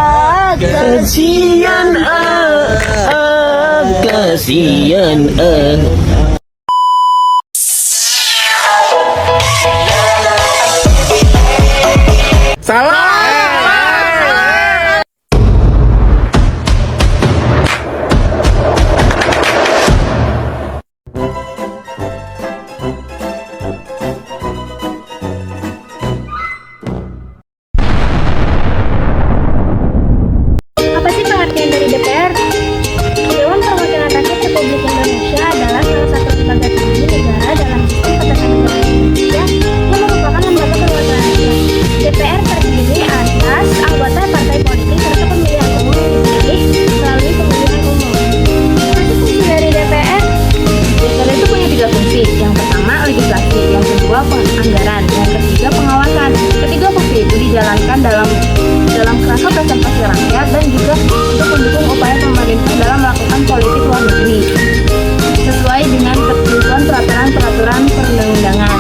Kasian kasian Salah. Apa sih pengertian dari DPR? Dewan Perwakilan Rakyat Republik Indonesia adalah salah satu lembaga tinggi negara dalam sistem ketatanegaraan Indonesia yang merupakan lembaga perwakilan rakyat. DPR terdiri atas anggota partai politik serta pemilihan umum yang dipilih melalui pemilihan umum. Apa sih fungsi dari DPR? DPR itu punya 3 fungsi. Yang pertama legislasi, yang kedua penganggaran, yang ketiga pengawasan. Ketiga fungsi itu dijalankan dalam kerangka presentasi rakyat dan juga untuk mendukung upaya pemerintah dalam melakukan politik luar negeri sesuai dengan ketentuan peraturan perundang-undangan.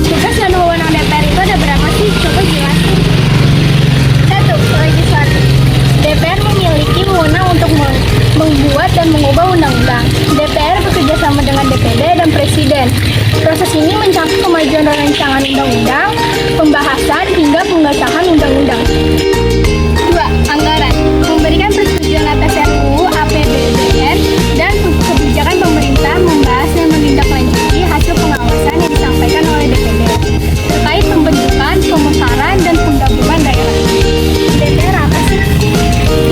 Tugas dan wewenang DPR itu ada berapa sih? Coba jelasin. 1. Legislatif. DPR memiliki wewenang untuk membuat dan mengubah undang-undang. DPR bekerja sama dengan DPD dan Presiden. Proses ini mencakup kemajuan rancangan undang-undang, pembahasan hingga pengesahan undang-undang. 2. Anggaran. Memberikan persetujuan atas RUU, APBDN, dan kebijakan pemerintah, membahas dan menindaklanjuti hasil pengawasan yang disampaikan oleh DPD terkait pembentukan, pemekaran, dan penggabungan daerah. DPR apa sih?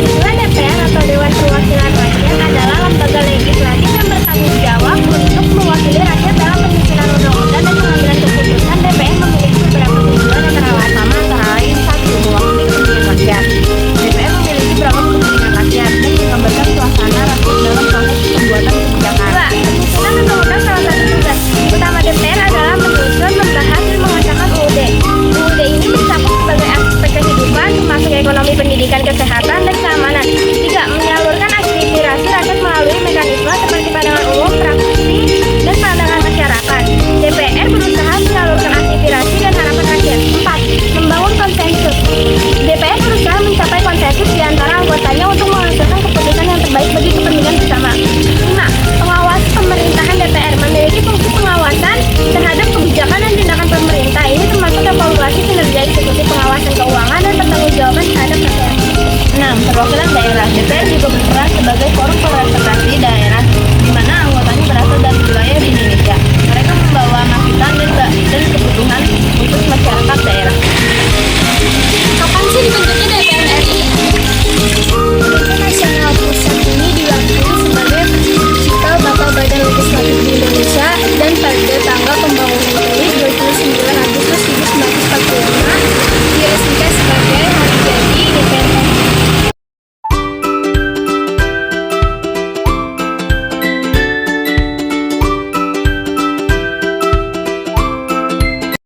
Istilah DPR atau Dewan Perwakilan Rakyat adalah lembaga legislatif yang bertanggung jawab untuk mewakili rakyat dalam penyusunan undang-undang dan pengambilan keputusan. DPR memiliki beberapa tujuan antara lain 1. Mewakili kepentingan rakyat. DPR memiliki beragam kepentingan rakyat dan menggambarkan suasana rakyat dalam proses pembuatan kebijakan. 2. Penyusunan undang-undang salah satu tugas utama DPR adalah menyusun, membahas, dan mengesahkan UUD. UUD ini mencakup berbagai aspek kehidupan termasuk ekonomi, pendidikan, kesehatan, dan